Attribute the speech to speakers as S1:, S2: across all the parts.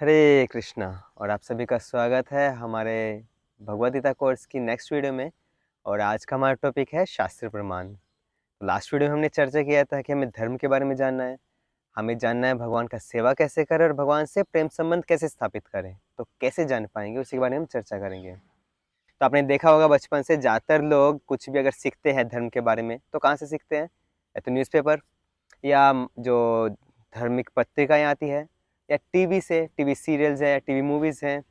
S1: हरे कृष्णा। और आप सभी का स्वागत है हमारे भगवद गीता कोर्स की नेक्स्ट वीडियो में। और आज का हमारा टॉपिक है शास्त्र प्रमाण। लास्ट वीडियो में हमने चर्चा किया था कि हमें धर्म के बारे में जानना है, हमें जानना है भगवान का सेवा कैसे करें और भगवान से प्रेम संबंध कैसे स्थापित करें। तो कैसे जान पाएंगे उसी के बारे में हम चर्चा करेंगे। तो आपने देखा होगा बचपन से ज़्यादातर लोग कुछ भी अगर सीखते हैं धर्म के बारे में तो कहाँ से सीखते हैं, या तो न्यूज़पेपर, या जो धार्मिक पत्रिकाएं आती है, या टीवी से, टीवी सीरियल्स हैं, टीवी मूवीज़ हैं,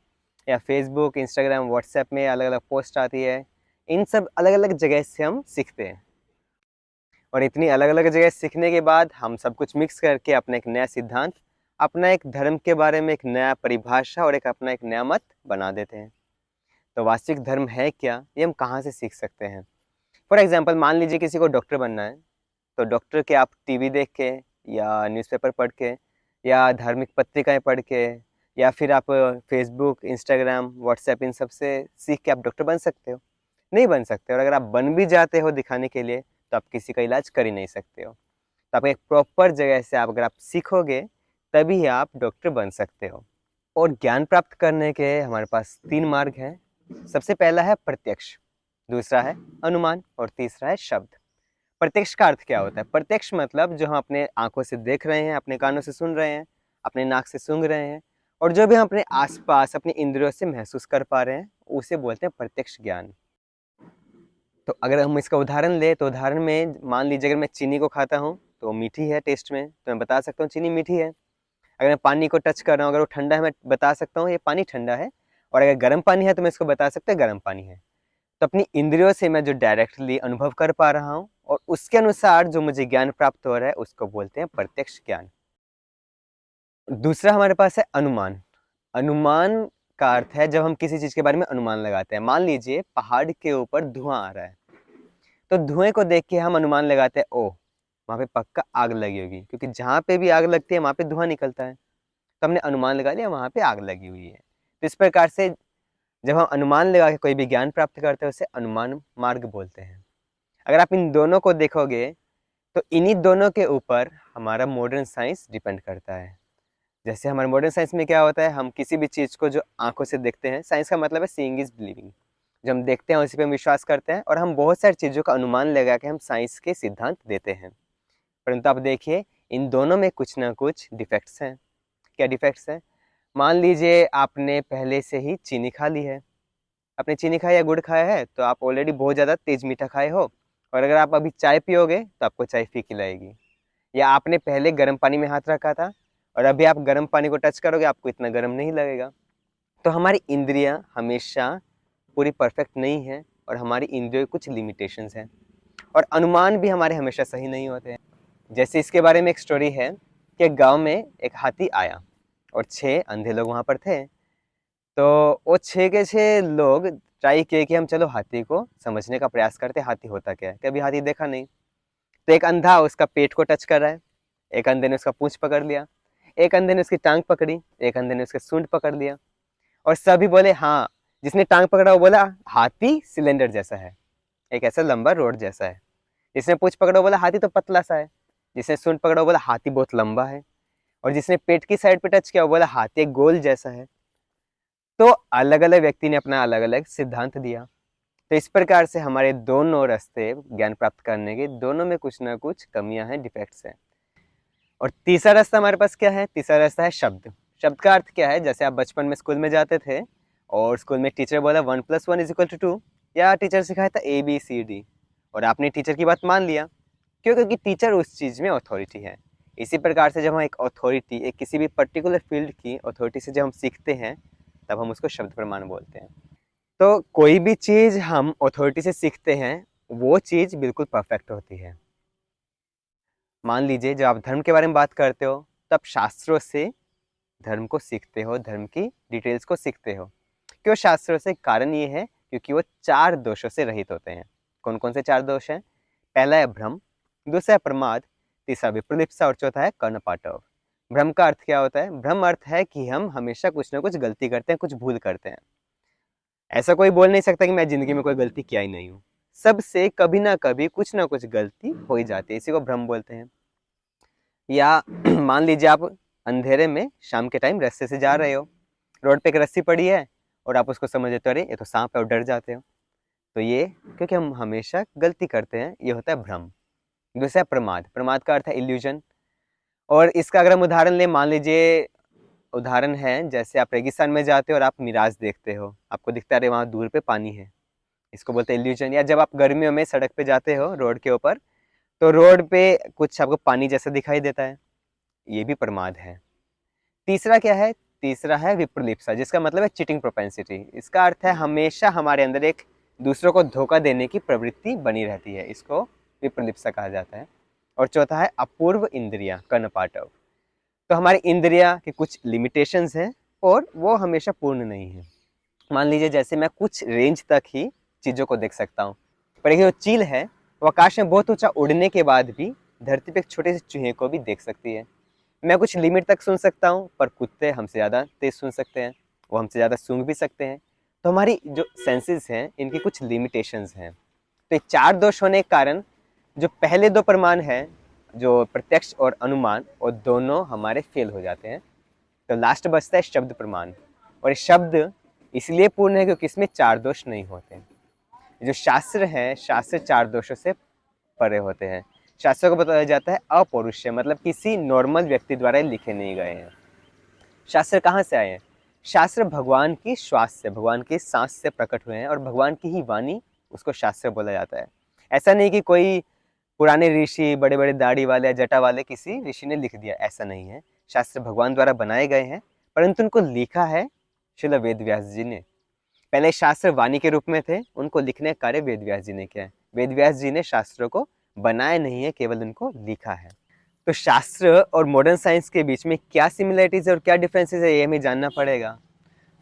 S1: या फेसबुक, इंस्टाग्राम, व्हाट्सएप में अलग अलग पोस्ट आती है। इन सब अलग अलग जगह से हम सीखते हैं। और इतनी अलग अलग जगह सीखने के बाद हम सब कुछ मिक्स करके अपना एक नया सिद्धांत, अपना एक धर्म के बारे में एक नया परिभाषा और एक अपना एक नया मत बना देते हैं। तो वास्तविक धर्म है क्या, ये हम कहाँ से सीख सकते हैं? फॉर एग्जाम्पल, मान लीजिए किसी को डॉक्टर बनना है, तो डॉक्टर के आप टीवी देख के, या न्यूज़पेपर पढ़ के, या धार्मिक पत्रिकाएं पढ़ के, या फिर आप फेसबुक, इंस्टाग्राम, व्हाट्सएप इन सब से सीख के आप डॉक्टर बन सकते हो? नहीं बन सकते। और अगर आप बन भी जाते हो दिखाने के लिए, तो आप किसी का इलाज कर ही नहीं सकते हो। तो आप एक प्रॉपर जगह से आप अगर आप सीखोगे, तभी आप डॉक्टर बन सकते हो। और ज्ञान प्राप्त करने के हमारे पास 3 मार्ग हैं। सबसे पहला है प्रत्यक्ष, दूसरा है अनुमान, और तीसरा है शब्द। प्रत्यक्ष का अर्थ क्या होता है? प्रत्यक्ष मतलब जो हम अपने आंखों से देख रहे हैं, अपने कानों से सुन रहे हैं, अपने नाक से सूंघ रहे हैं, और जो भी हम अपने आसपास अपनी इंद्रियों से महसूस कर पा रहे हैं, उसे बोलते हैं प्रत्यक्ष ज्ञान। तो अगर हम इसका उदाहरण ले, तो उदाहरण में मान लीजिए अगर मैं चीनी को खाता हूँ तो वो मीठी है टेस्ट में, तो मैं बता सकता हूँ चीनी मीठी है। अगर मैं पानी को टच कर रहा हूँ, अगर वो ठंडा है, मैं बता सकता हूँ ये पानी ठंडा है। और अगर गर्म पानी है तो मैं इसको बता सकता हूँ गर्म पानी है। तो अपनी इंद्रियों से मैं जो डायरेक्टली अनुभव कर पा रहा हूँ और उसके अनुसार जो मुझे ज्ञान प्राप्त हो रहा है, उसको बोलते हैं प्रत्यक्ष ज्ञान। दूसरा हमारे पास है अनुमान। अनुमान का अर्थ है जब हम किसी चीज के बारे में अनुमान लगाते हैं। मान लीजिए पहाड़ के ऊपर धुआं आ रहा है, तो धुएं को देख के हम अनुमान लगाते हैं, ओ वहां पे पक्का आग लगी होगी, क्योंकि जहां पे भी आग लगती है वहां पे धुआं निकलता है। तो हमने अनुमान लगा लिया वहां पे आग लगी हुई है। तो इस प्रकार से जब हम अनुमान लगा के कोई भी ज्ञान प्राप्त करते हैं, उसे अनुमान मार्ग बोलते हैं। अगर आप इन दोनों को देखोगे, तो इन्हीं दोनों के ऊपर हमारा मॉडर्न साइंस डिपेंड करता है। जैसे हमारे मॉडर्न साइंस में क्या होता है, हम किसी भी चीज़ को जो आंखों से देखते हैं, साइंस का मतलब है सीइंग इज बिलीविंग। जो हम देखते हैं उसी पे हम विश्वास करते हैं, और हम बहुत सारी चीज़ों का अनुमान लगा के हम साइंस के सिद्धांत देते हैं। परंतु आप देखिए, इन दोनों में कुछ ना कुछ डिफेक्ट्स हैं। क्या डिफेक्ट्स हैं? मान लीजिए आपने पहले से ही चीनी खा ली है। आपने चीनी खाया या गुड़ खाया है, तो आप ऑलरेडी बहुत ज़्यादा तेज मीठा खाए हो। और अगर आप अभी चाय पियोगे तो आपको चाय फीकी लगेगी। या आपने पहले गर्म पानी में हाथ रखा था और अभी आप गर्म पानी को टच करोगे, आपको इतना गर्म नहीं लगेगा। तो हमारी इंद्रियां हमेशा पूरी परफेक्ट नहीं है, और हमारी इंद्रियों की कुछ लिमिटेशंस हैं। और अनुमान भी हमारे हमेशा सही नहीं होते हैं। जैसे इसके बारे में एक स्टोरी है कि एक गांव में एक हाथी आया और 6 अंधे लोग वहां पर थे। तो वो 6 के 6 लोग ट्राई किए कि हम चलो हाथी को समझने का प्रयास करते, हाथी होता क्या है। कभी हाथी देखा नहीं। तो एक अंधा उसका पेट को टच कर रहा है, एक अंधे ने उसका पूंछ पकड़ लिया, एक अंधे ने उसकी टांग पकड़ी, एक अंधे ने उसके सूंड पकड़ लिया। और सभी बोले हाँ। जिसने टांग पकड़ा वो बोला हाथी सिलेंडर जैसा है, एक ऐसा लंबा रोड जैसा है। जिसने पूंछ पकड़ा वो बोला हाथी तो पतला सा है। जिसने सूंड पकड़ा वो बोला हाथी बहुत लंबा है। और जिसने पेट की साइड पे टच किया वो बोला हाथी एक गोल जैसा है। तो अलग अलग व्यक्ति ने अपना अलग अलग सिद्धांत दिया। तो इस प्रकार से हमारे दोनों रास्ते ज्ञान प्राप्त करने के, दोनों में कुछ ना कुछ कमियां हैं, डिफेक्ट्स हैं। और तीसरा रास्ता हमारे पास क्या है? तीसरा रास्ता है शब्द। शब्द का अर्थ क्या है? जैसे आप बचपन में स्कूल में जाते थे और स्कूल में टीचर बोला 1+1=2, या टीचर सिखाया था ABCD, और आपने टीचर की बात मान लिया। क्यों? क्योंकि टीचर उस चीज़ में अथॉरिटी है। इसी प्रकार से जब हम एक अथॉरिटी, एक किसी भी पर्टिकुलर फील्ड की अथॉरिटी से जब हम सीखते हैं, तब हम उसको शब्द प्रमाण बोलते हैं। तो कोई भी चीज़ हम अथॉरिटी से सीखते हैं, वो चीज़ बिल्कुल परफेक्ट होती है। मान लीजिए जब आप धर्म के बारे में बात करते हो, तब शास्त्रों से धर्म को सीखते हो, धर्म की डिटेल्स को सीखते हो। क्यों शास्त्रों से? कारण ये है क्योंकि वो 4 दोषों से रहित होते हैं। कौन कौन से 4 दोष हैं? पहला है भ्रम, दूसरा है प्रमाद, तीसरा विप्रलिप्सा, और चौथा है कर्णपाटव। भ्रम का अर्थ क्या होता है? भ्रम अर्थ है कि हम हमेशा कुछ ना कुछ गलती करते हैं, कुछ भूल करते हैं। ऐसा कोई बोल नहीं सकता कि मैं जिंदगी में कोई गलती किया ही नहीं हूँ। सबसे कभी ना कभी कुछ ना कुछ गलती हो ही जाती है, इसी को भ्रम बोलते हैं। या मान लीजिए आप अंधेरे में शाम के टाइम रास्ते से जा रहे हो, रोड पे एक रस्सी पड़ी है और आप उसको समझ लेते हो अरे ये तो सांप है और डर जाते हो। तो ये क्योंकि हम हमेशा गलती करते हैं, ये होता है भ्रम। दूसरा है प्रमाद। प्रमाद का अर्थ है इल्यूजन। और इसका अगर हम उदाहरण लें, मान लीजिए उदाहरण है जैसे आप रेगिस्तान में जाते हो और आप मिराज देखते हो, आपको दिखता है वहाँ दूर पे पानी है, इसको बोलते हैं इल्यूजन। या जब आप गर्मियों में सड़क पे जाते हो रोड के ऊपर, तो रोड पे कुछ आपको पानी जैसा दिखाई देता है, ये भी प्रमाद है। तीसरा क्या है? तीसरा है विप्रलिप्सा, जिसका मतलब है चीटिंग प्रोपेंसिटी। इसका अर्थ है हमेशा हमारे अंदर एक दूसरों को धोखा देने की प्रवृत्ति बनी रहती है, इसको विप्रलिप्सा कहा जाता है। और चौथा है अपूर्व इंद्रिया, कर्णपाटव। तो हमारी इंद्रिया के कुछ लिमिटेशंस हैं और वो हमेशा पूर्ण नहीं है। मान लीजिए जैसे मैं कुछ रेंज तक ही चीज़ों को देख सकता हूँ, पर एक जो चील है वो आकाश में बहुत ऊंचा उड़ने के बाद भी धरती पे एक छोटे से चूहे को भी देख सकती है। मैं कुछ लिमिट तक सुन सकता हूँ, पर कुत्ते हमसे ज़्यादा तेज सुन सकते हैं, वो हमसे ज़्यादा सूंघ भी सकते हैं। तो हमारी जो सेंसेस हैं इनकी कुछ लिमिटेशंस हैं। तो ये चार दोष होने के कारण जो पहले दो प्रमाण हैं, जो प्रत्यक्ष और अनुमान, और दोनों हमारे फेल हो जाते हैं। तो लास्ट बचता है शब्द प्रमाण। और ये शब्द इसलिए पूर्ण है क्योंकि इसमें चार दोष नहीं होते। जो शास्त्र है, शास्त्र चार दोषों से परे होते हैं। शास्त्रों को बताया जाता है अपौरुषेय, मतलब किसी नॉर्मल व्यक्ति द्वारा लिखे नहीं गए हैं। शास्त्र कहाँ से आए हैं? शास्त्र भगवान की श्वास से, भगवान की सांस से प्रकट हुए हैं, और भगवान की ही वाणी, उसको शास्त्र बोला जाता है। ऐसा नहीं कि कोई पुराने ऋषि, बड़े बड़े दाढ़ी वाले या जटा वाले किसी ऋषि ने लिख दिया, ऐसा नहीं है। शास्त्र भगवान द्वारा बनाए गए हैं, परंतु उनको लिखा है श्रील वेद व्यास जी ने। पहले शास्त्र वाणी के रूप में थे, उनको लिखने का कार्य वेद व्यास जी ने किया है। वेद व्यास जी ने शास्त्रों को बनाया नहीं है, केवल उनको लिखा है। तो शास्त्र और मॉडर्न साइंस के बीच में क्या सिमिलरिटीज और क्या डिफरेंसेस है, ये हमें जानना पड़ेगा।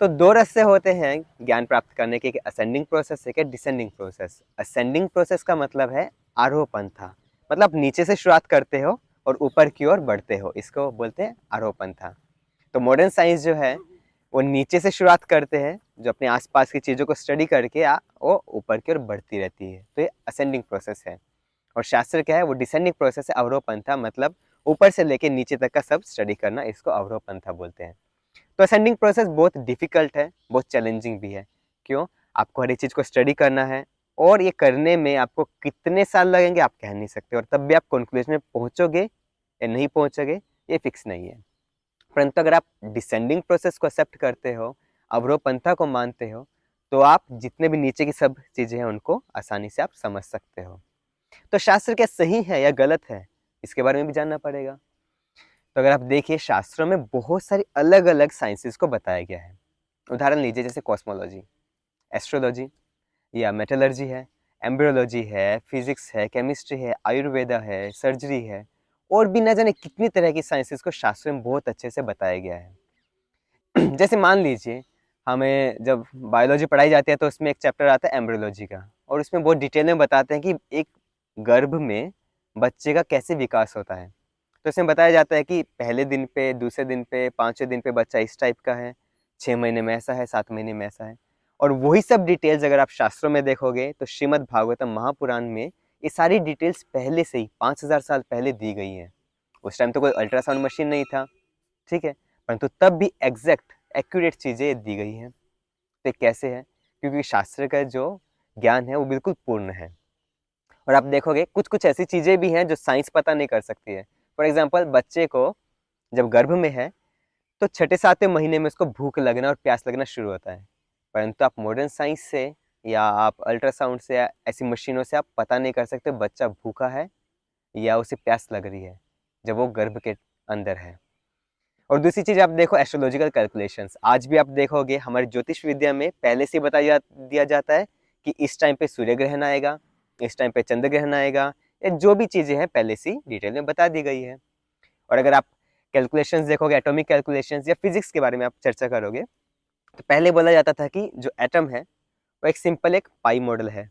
S1: तो दो रास्ते होते हैं ज्ञान प्राप्त करने के, एक असेंडिंग प्रोसेस, एक डिसेंडिंग प्रोसेस। असेंडिंग प्रोसेस का मतलब है आरोह पंथा, मतलब नीचे से शुरुआत करते हो और ऊपर की ओर बढ़ते हो, इसको बोलते हैं आरोह पंथा। तो मॉडर्न साइंस जो है वो नीचे से शुरुआत करते हैं, जो अपने आसपास की चीज़ों को स्टडी करके वो ऊपर की ओर बढ़ती रहती है, तो ये असेंडिंग प्रोसेस है। और शास्त्र क्या है? वो डिसेंडिंग प्रोसेस है, अवरोह पंथा, मतलब ऊपर से लेके नीचे तक का सब स्टडी करना, इसको अवरोह पंथा बोलते हैं। तो असेंडिंग प्रोसेस बहुत डिफिकल्ट है, बहुत चैलेंजिंग भी है। क्यों? आपको हर एक चीज़ को स्टडी करना है, और ये करने में आपको कितने साल लगेंगे आप कह नहीं सकते, और तब भी आप कंक्लूजन में पहुंचोगे या नहीं पहुंचोगे ये फिक्स नहीं है। परंतु अगर आप डिसेंडिंग प्रोसेस को एक्सेप्ट करते हो, अवरोह पंथा को मानते हो, तो आप जितने भी नीचे की सब चीज़ें हैं उनको आसानी से आप समझ सकते हो। तो शास्त्र क्या सही है या गलत है, इसके बारे में भी जानना पड़ेगा। तो अगर आप देखिए, शास्त्रों में बहुत सारी अलग अलग साइंसेस को बताया गया है। उदाहरण लीजिए जैसे कॉस्मोलॉजी, एस्ट्रोलॉजी, या मेटलर्जी है, एम्ब्रियोलॉजी है, फिजिक्स है, केमिस्ट्री है, आयुर्वेदा है, सर्जरी है, और भी न जाने कितनी तरह की साइंसेस को शास्त्र में बहुत अच्छे से बताया गया है। जैसे मान लीजिए हमें जब बायोलॉजी पढ़ाई जाती है तो उसमें एक चैप्टर आता है एम्ब्रियोलॉजी का, और उसमें बहुत डिटेल में बताते हैं कि एक गर्भ में बच्चे का कैसे विकास होता है। तो इसमें बताया जाता है कि पहले दिन पे, दूसरे दिन पे, पाँचवें दिन पे बच्चा इस टाइप का है, 6 महीने में ऐसा है, 7 महीने में ऐसा है। और वही सब डिटेल्स अगर आप शास्त्रों में देखोगे तो श्रीमद् भागवतम महापुराण में ये सारी डिटेल्स पहले से ही 5000 साल पहले दी गई हैं। उस टाइम तो कोई अल्ट्रासाउंड मशीन नहीं था, ठीक है, परंतु तब भी एग्जैक्ट एक्यूरेट चीज़ें दी गई हैं। तो ये कैसे है? क्योंकि शास्त्र का जो ज्ञान है वो बिल्कुल पूर्ण है। और आप देखोगे कुछ कुछ ऐसी चीज़ें भी हैं जो साइंस पता नहीं कर सकती है। फॉर एग्जाम्पल, बच्चे को जब गर्भ में है तो छठे सातवें महीने में उसको भूख लगना और प्यास लगना शुरू होता है, परंतु आप मॉडर्न साइंस से या आप अल्ट्रासाउंड से या ऐसी मशीनों से आप पता नहीं कर सकते बच्चा भूखा है या उसे प्यास लग रही है जब वो गर्भ के अंदर है। और दूसरी चीज़ आप देखो, एस्ट्रोलॉजिकल कैलकुलेशंस। आज भी आप देखोगे हमारी ज्योतिष विद्या में पहले से दिया जाता है कि इस टाइम पे सूर्य ग्रहण आएगा, इस टाइम पे चंद्र ग्रहण आएगा, या जो भी चीज़ें हैं पहले से डिटेल में बता दी गई है। और अगर आप कैलकुलेशंस देखोगे, एटॉमिक कैलकुलेशंस या फिजिक्स के बारे में आप चर्चा करोगे, तो पहले बोला जाता था कि जो एटम है वो एक सिंपल एक पाई मॉडल है,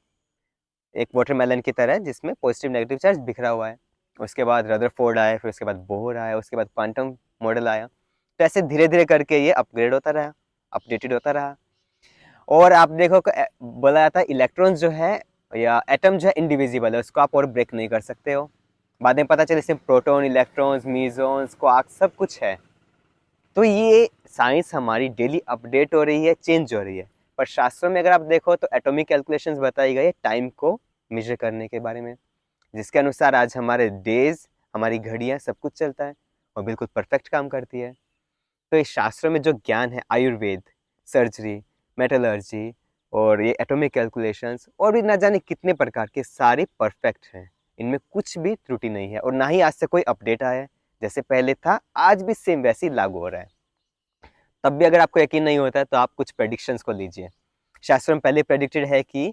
S1: एक वाटरमेलन की तरह जिसमें पॉजिटिव नेगेटिव चार्ज बिखरा हुआ है। उसके बाद रदरफोर्ड आया, फिर उसके बाद बोहर आया, उसके बाद क्वांटम मॉडल आया। तो ऐसे धीरे धीरे करके ये अपग्रेड होता रहा, अपडेटेड होता रहा। और आप देखो बोला जाता है इलेक्ट्रॉन्स जो है या एटम जो है इंडिविजिबल है, उसको आप और ब्रेक नहीं कर सकते हो। बाद में पता चले इसमें प्रोटॉन, इलेक्ट्रॉन्स, म्यूजॉन्स, क्वार्क सब कुछ है। तो ये साइंस हमारी डेली अपडेट हो रही है, चेंज हो रही है। पर शास्त्रों में अगर आप देखो तो एटॉमिक कैलकुलेशंस बताई गई है टाइम को मेजर करने के बारे में, जिसके अनुसार आज हमारे डेज, हमारी घड़ियाँ सब कुछ चलता है और बिल्कुल परफेक्ट काम करती है। तो इस शास्त्रों में जो ज्ञान है, आयुर्वेद, सर्जरी, मेटलर्जी और ये एटॉमिक कैलकुलेशंस और भी ना जाने कितने प्रकार के, सारे परफेक्ट हैं। इनमें कुछ भी त्रुटि नहीं है और ना ही आज से कोई अपडेट आया है। जैसे पहले था आज भी सेम वैसे ही लागू हो रहा है। तब भी अगर आपको यकीन नहीं होता है तो आप कुछ प्रेडिक्शंस को लीजिए। शास्त्रों में पहले प्रेडिक्टेड है कि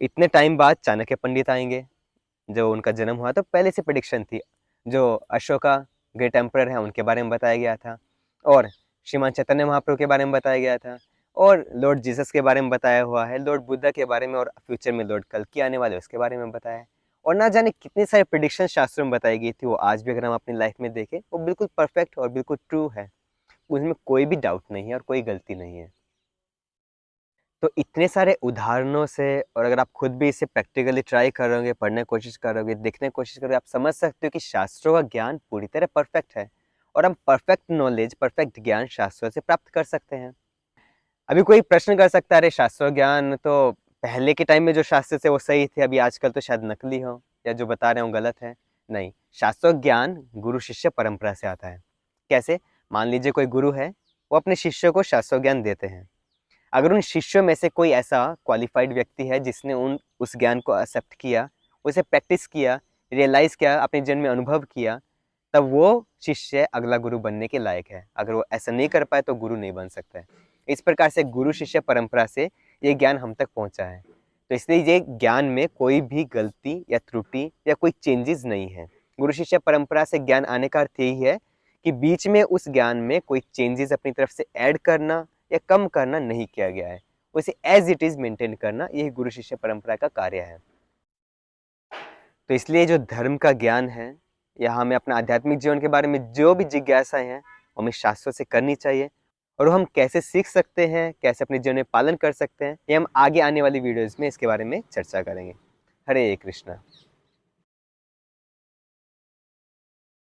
S1: इतने टाइम बाद चाणक्य पंडित आएंगे, जो उनका जन्म हुआ तो पहले से प्रेडिक्शन थी। जो अशोका ग्रेट एम्परर है उनके बारे में बताया गया था, और श्रीमान चैतन्य महाप्रभु के बारे में बताया गया था, और लॉर्ड जीसस के बारे में बताया हुआ है, लॉर्ड बुद्धा के बारे में, और फ्यूचर में लॉर्ड कल्कि आने वाले उसके बारे में बताया है। और ना जाने कितनी सारी प्रेडिक्शन शास्त्रों में बताई गई थी, वो आज भी अगर हम अपनी लाइफ में देखें वो बिल्कुल परफेक्ट और बिल्कुल ट्रू है। उसमें कोई भी डाउट नहीं है और कोई गलती नहीं है। तो इतने सारे उदाहरणों से, और अगर आप खुद भी इसे प्रैक्टिकली ट्राई करोगे, पढ़ने की कोशिश करोगे, देखने की कोशिश करोगे, आप समझ सकते हो कि शास्त्रों का ज्ञान पूरी तरह परफेक्ट है और हम परफेक्ट नॉलेज, परफेक्ट ज्ञान शास्त्रों से प्राप्त कर सकते हैं। अभी कोई प्रश्न कर सकता है, अरे शास्त्रों ज्ञान तो पहले के टाइम में जो शास्त्र थे वो सही थे, अभी आजकल तो शायद नकली हो या जो बता रहे हो गलत है। नहीं, शास्त्रों ज्ञान गुरु शिष्य परंपरा से आता है। कैसे? मान लीजिए कोई गुरु है, वो अपने शिष्यों को शास्त्रों ज्ञान देते हैं। अगर उन शिष्यों में से कोई ऐसा क्वालिफाइड व्यक्ति है जिसने उस ज्ञान को एक्सेप्ट किया, उसे प्रैक्टिस किया, रियलाइज किया, अपने जन्म में अनुभव किया, तब वो शिष्य अगला गुरु बनने के लायक है। अगर वो ऐसा नहीं कर पाए तो गुरु नहीं बन सकता है। इस प्रकार से गुरु शिष्य परंपरा से ये ज्ञान हम तक पहुंचा है। तो इसलिए ये ज्ञान में कोई भी गलती या त्रुटि या कोई चेंजेस नहीं है। गुरु शिष्य परंपरा से ज्ञान आने का अर्थ यही है कि बीच में उस ज्ञान में कोई चेंजेस अपनी तरफ से ऐड करना या कम करना नहीं किया गया है, उसे एज इट इज मेंटेन करना, यही गुरु शिष्य परंपरा का कार्य है। तो इसलिए जो धर्म का ज्ञान है, या हमें अपना आध्यात्मिक जीवन के बारे में जो भी जिज्ञासाएं हैं, हमें शास्त्रों से करनी चाहिए। और हम कैसे सीख सकते हैं, कैसे अपने जीवन में पालन कर सकते हैं, ये हम आगे आने वाली वीडियोस में इसके बारे में चर्चा करेंगे। हरे कृष्णा।